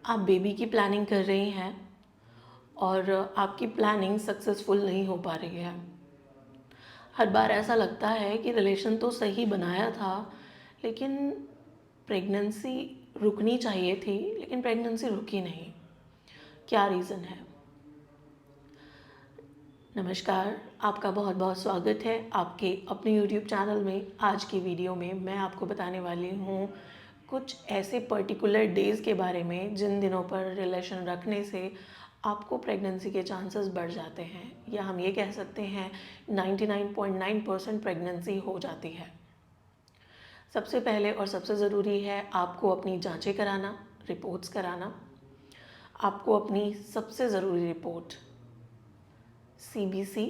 आप बेबी की प्लानिंग कर रही हैं और आपकी प्लानिंग सक्सेसफुल नहीं हो पा रही है। हर बार ऐसा लगता है कि रिलेशन तो सही बनाया था, लेकिन प्रेगनेंसी रुकनी चाहिए थी, लेकिन प्रेगनेंसी रुकी नहीं। क्या रीज़न है? नमस्कार, आपका बहुत बहुत स्वागत है आपके अपने YouTube चैनल में। आज की वीडियो में मैं आपको बताने वाली हूँ कुछ ऐसे पर्टिकुलर डेज़ के बारे में जिन दिनों पर रिलेशन रखने से आपको प्रेगनेंसी के चांसेस बढ़ जाते हैं, या हम ये कह सकते हैं 99.9% प्रेगनेंसी हो जाती है। सबसे पहले और सबसे ज़रूरी है आपको अपनी जांचें कराना, रिपोर्ट्स कराना। आपको अपनी सबसे ज़रूरी report CBC,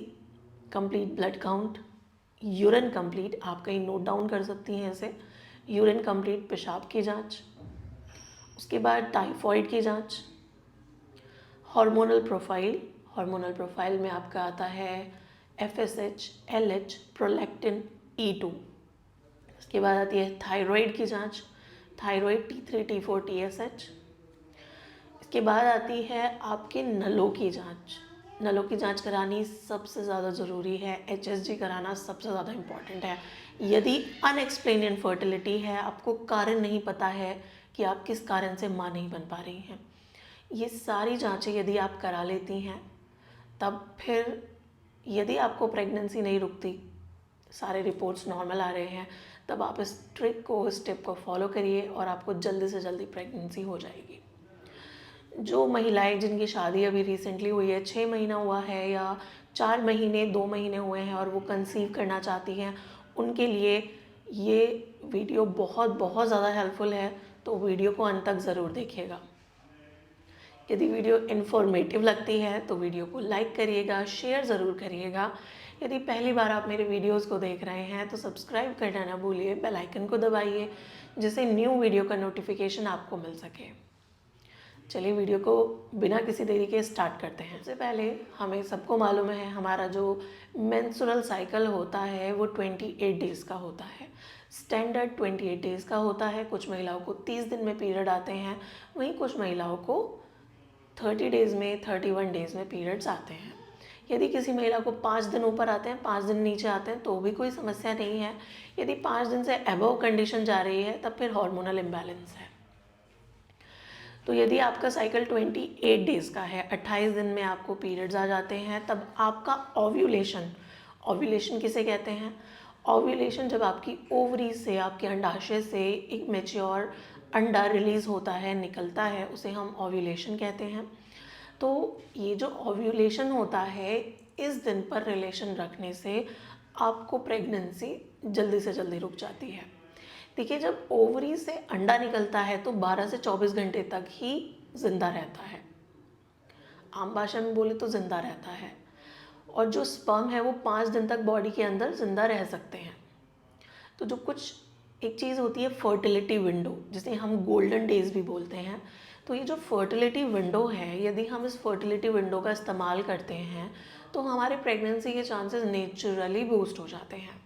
complete blood count, urine complete, आप कहीं नोट डाउन कर सकती हैं इसे, यूरिन कंप्लीट पेशाब की जांच, उसके बाद टाइफॉइड की जांच, हार्मोनल प्रोफाइल में आपका आता है FSH, LH, प्रोलैक्टिन, E2। उसके बाद आती है थायराइड की जांच, थायराइड T3, T4, TSH। इसके बाद आती है आपके नलों की जांच। नलों की जांच करानी सबसे ज़्यादा ज़रूरी है, HSG कराना सबसे ज़्यादा इम्पॉर्टेंट है। यदि अनएक्सप्लेन्ड इनफर्टिलिटी है, आपको कारण नहीं पता है कि आप किस कारण से माँ नहीं बन पा रही हैं, ये सारी जांचें यदि आप करा लेती हैं, तब फिर यदि आपको प्रेगनेंसी नहीं रुकती, सारे रिपोर्ट्स नॉर्मल आ रहे हैं, तब आप इस ट्रिक को, इस टिप को फॉलो करिए और आपको जल्दी से जल्दी प्रेगनेंसी हो जाएगी। जो महिलाएं जिनकी शादी अभी रिसेंटली हुई है, 6 महीना हुआ है या 4 महीने 2 महीने हुए हैं और वो कंसीव करना चाहती हैं, उनके लिए ये वीडियो बहुत बहुत ज़्यादा हेल्पफुल है। तो वीडियो को अंत तक ज़रूर देखिएगा। यदि वीडियो इन्फॉर्मेटिव लगती है तो वीडियो को लाइक करिएगा, शेयर ज़रूर करिएगा। यदि पहली बार आप मेरे वीडियोस को देख रहे हैं तो सब्सक्राइब करना ना भूलिए, बेल आइकन को दबाइए जिससे न्यू वीडियो का नोटिफिकेशन आपको मिल सके। चलिए वीडियो को बिना किसी देरी के स्टार्ट करते हैं। सबसे पहले हमें सबको मालूम है हमारा जो मेंस्ट्रुअल साइकिल होता है वो 28 डेज़ का होता है। स्टैंडर्ड 28 डेज़ का होता है। कुछ महिलाओं को 30 दिन में पीरियड आते हैं, वहीं कुछ महिलाओं को 30 डेज़ में, 31 डेज़ में पीरियड्स आते हैं। यदि किसी महिला को 5 दिन ऊपर आते हैं, 5 दिन नीचे आते हैं तो भी कोई समस्या नहीं है। यदि 5 दिन से अबव कंडीशन जा रही है तब फिर हार्मोनल इम्बैलेंस है। तो यदि आपका साइकिल 28 डेज़ का है, 28 दिन में आपको पीरियड्स आ जाते हैं, तब आपका ओव्यूलेशन किसे कहते हैं? ओव्यूलेशन जब आपकी ओवरी से, आपके अंडाशय से एक मैच्योर अंडा रिलीज़ होता है, निकलता है, उसे हम ओव्यूलेशन कहते हैं। तो ये जो ओव्यूलेशन होता है, इस दिन पर रिलेशन रखने से आपको प्रेगनेंसी जल्दी से जल्दी रुक जाती है। देखिए, जब ओवरी से अंडा निकलता है तो 12 से 24 घंटे तक ही जिंदा रहता है। आम भाषा में बोले तो जिंदा रहता है। और जो स्पर्म है वो 5 दिन तक बॉडी के अंदर जिंदा रह सकते हैं। तो जो कुछ एक चीज़ होती है फर्टिलिटी विंडो, जिसे हम गोल्डन डेज भी बोलते हैं। तो ये जो फर्टिलिटी विंडो है, यदि हम इस फर्टिलिटी विंडो का इस्तेमाल करते हैं तो हमारे प्रेगनेंसी के चांसेस नेचुरली बूस्ट हो जाते हैं।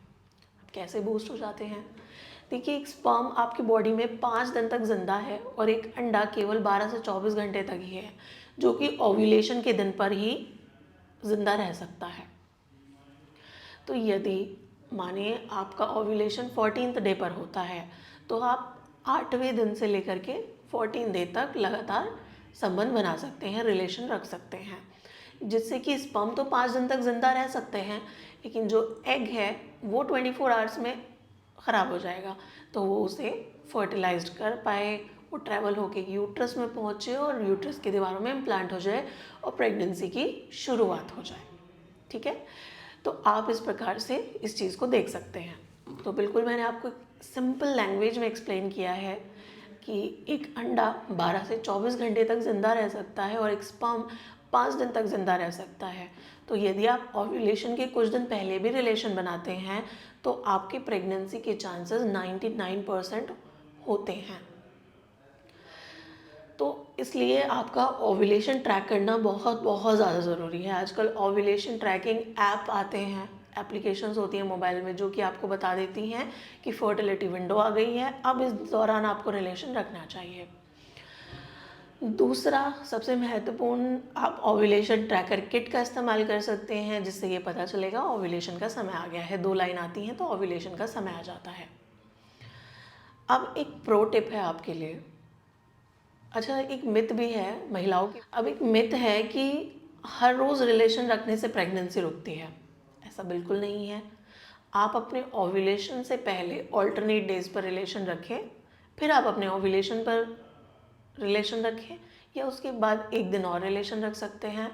कैसे बूस्ट हो जाते हैं? देखिए, एक स्पर्म आपकी बॉडी में 5 दिन तक जिंदा है और एक अंडा केवल 12 से 24 घंटे तक ही है, जो कि ओव्यूलेशन के दिन पर ही जिंदा रह सकता है। तो यदि मानिए आपका ओव्यूलेशन 14th डे पर होता है, तो आप 8वें दिन से लेकर के 14 डे तक लगातार संबंध बना सकते हैं, रिलेशन रख सकते हैं, जिससे कि स्पर्म तो 5 दिन तक जिंदा रह सकते हैं, लेकिन जो एग है वो 24 आवर्स में ख़राब हो जाएगा। तो वो उसे फर्टिलाइज्ड कर पाए, वो ट्रैवल होके यूट्रस में पहुँचे और यूट्रस की दीवारों में इम्प्लांट हो जाए और प्रेगनेंसी की शुरुआत हो जाए। ठीक है, तो आप इस प्रकार से इस चीज़ को देख सकते हैं। तो बिल्कुल मैंने आपको सिंपल लैंग्वेज में एक्सप्लेन किया है कि एक अंडा 12 से 24 घंटे तक ज़िंदा रह सकता है और एक स्पर्म 5 दिन तक ज़िंदा रह सकता है। तो यदि आप ओव्यूलेशन के कुछ दिन पहले भी रिलेशन बनाते हैं तो आपके प्रेगनेंसी के चांसेस 99% होते हैं। तो इसलिए आपका ओव्यूलेशन ट्रैक करना बहुत बहुत ज़्यादा ज़रूरी है। आजकल ओव्यूलेशन ट्रैकिंग ऐप आते हैं, एप्लीकेशंस होती हैं मोबाइल में, जो कि आपको बता देती हैं कि फर्टिलिटी विंडो आ गई है, अब इस दौरान आपको रिलेशन रखना चाहिए। दूसरा सबसे महत्वपूर्ण, आप ओव्यूलेशन ट्रैकर किट का इस्तेमाल कर सकते हैं, जिससे ये पता चलेगा ओव्यूलेशन का समय आ गया है। 2 लाइन आती हैं तो ओव्यूलेशन का समय आ जाता है। अब एक प्रो टिप है आपके लिए। अच्छा, एक मिथ भी है महिलाओं की। अब एक मिथ है कि हर रोज़ रिलेशन रखने से प्रेगनेंसी रुकती है। ऐसा बिल्कुल नहीं है। आप अपने ओव्यूलेशन से पहले ऑल्टरनेट डेज पर रिलेशन रखें, फिर आप अपने ओव्यूलेशन पर रिलेशन रखें, या उसके बाद एक दिन और रिलेशन रख सकते हैं,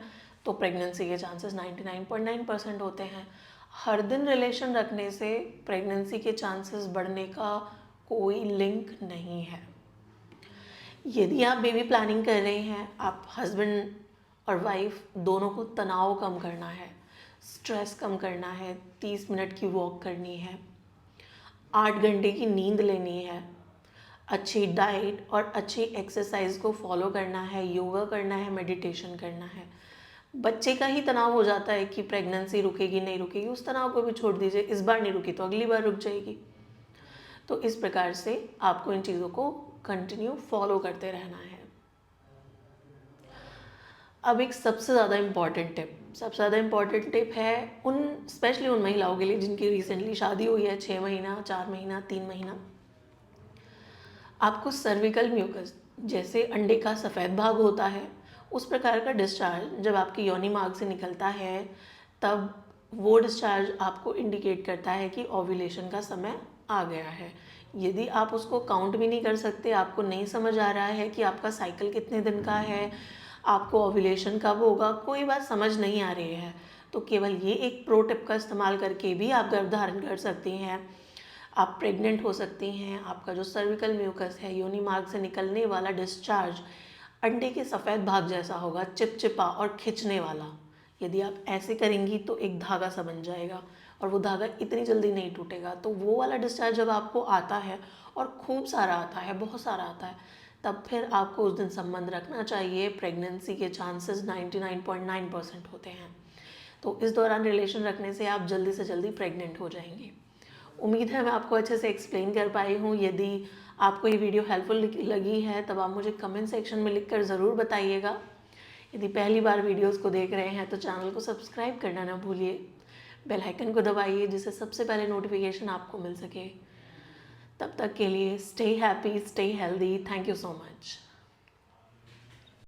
तो प्रेगनेंसी के चांसेस 99.9% होते हैं। हर दिन रिलेशन रखने से प्रेगनेंसी के चांसेस बढ़ने का कोई लिंक नहीं है। यदि आप बेबी प्लानिंग कर रहे हैं, आप हस्बैंड और वाइफ दोनों को तनाव कम करना है, स्ट्रेस कम करना है, 30 मिनट की वॉक करनी है, 8 घंटे की नींद लेनी है, अच्छी डाइट और अच्छी एक्सरसाइज को फॉलो करना है, योगा करना है, मेडिटेशन करना है। बच्चे का ही तनाव हो जाता है कि प्रेगनेंसी रुकेगी नहीं रुकेगी, उस तनाव को भी छोड़ दीजिए। इस बार नहीं रुकी तो अगली बार रुक जाएगी। तो इस प्रकार से आपको इन चीज़ों को कंटिन्यू फॉलो करते रहना है। अब एक सबसे ज़्यादा इम्पॉर्टेंट टिप है उन, स्पेशली उन महिलाओं के लिए जिनकी रिसेंटली शादी हुई है, 6 महीना, 4 महीना, 3 महीना। आपको सर्विकल म्यूकस, जैसे अंडे का सफ़ेद भाग होता है, उस प्रकार का डिस्चार्ज जब आपकी योनि मार्ग से निकलता है, तब वो डिस्चार्ज आपको इंडिकेट करता है कि ओव्यूलेशन का समय आ गया है। यदि आप उसको काउंट भी नहीं कर सकते, आपको नहीं समझ आ रहा है कि आपका साइकिल कितने दिन का है, आपको ओव्यूलेशन कब होगा, कोई बात समझ नहीं आ रही है, तो केवल ये एक प्रो टिप का इस्तेमाल करके भी आप गर्भ धारण कर सकती हैं। आप प्रेग्नेंट हो सकती हैं। आपका जो सर्विकल म्यूकस है, योनि मार्ग से निकलने वाला डिस्चार्ज अंडे के सफ़ेद भाग जैसा होगा, चिपचिपा और खिंचने वाला। यदि आप ऐसे करेंगी तो एक धागा सा बन जाएगा और वो धागा इतनी जल्दी नहीं टूटेगा। तो वो वाला डिस्चार्ज जब आपको आता है और खूब सारा आता है, बहुत सारा आता है, तब फिर आपको उस दिन संबंध रखना चाहिए। प्रेगनेंसी के चांसेस 99.9% होते हैं। तो इस दौरान रिलेशन रखने से आप जल्दी से जल्दी प्रेग्नेंट हो जाएंगी। उम्मीद है मैं आपको अच्छे से एक्सप्लेन कर पाई हूँ। यदि आपको ये वीडियो हेल्पफुल लगी है, तब आप मुझे कमेंट सेक्शन में लिखकर ज़रूर बताइएगा। यदि पहली बार वीडियोस को देख रहे हैं तो चैनल को सब्सक्राइब करना ना भूलिए। बेल आइकन को दबाइए जिससे सबसे पहले नोटिफिकेशन आपको मिल सके। तब तक के लिए stay happy, stay healthy. Thank you so much.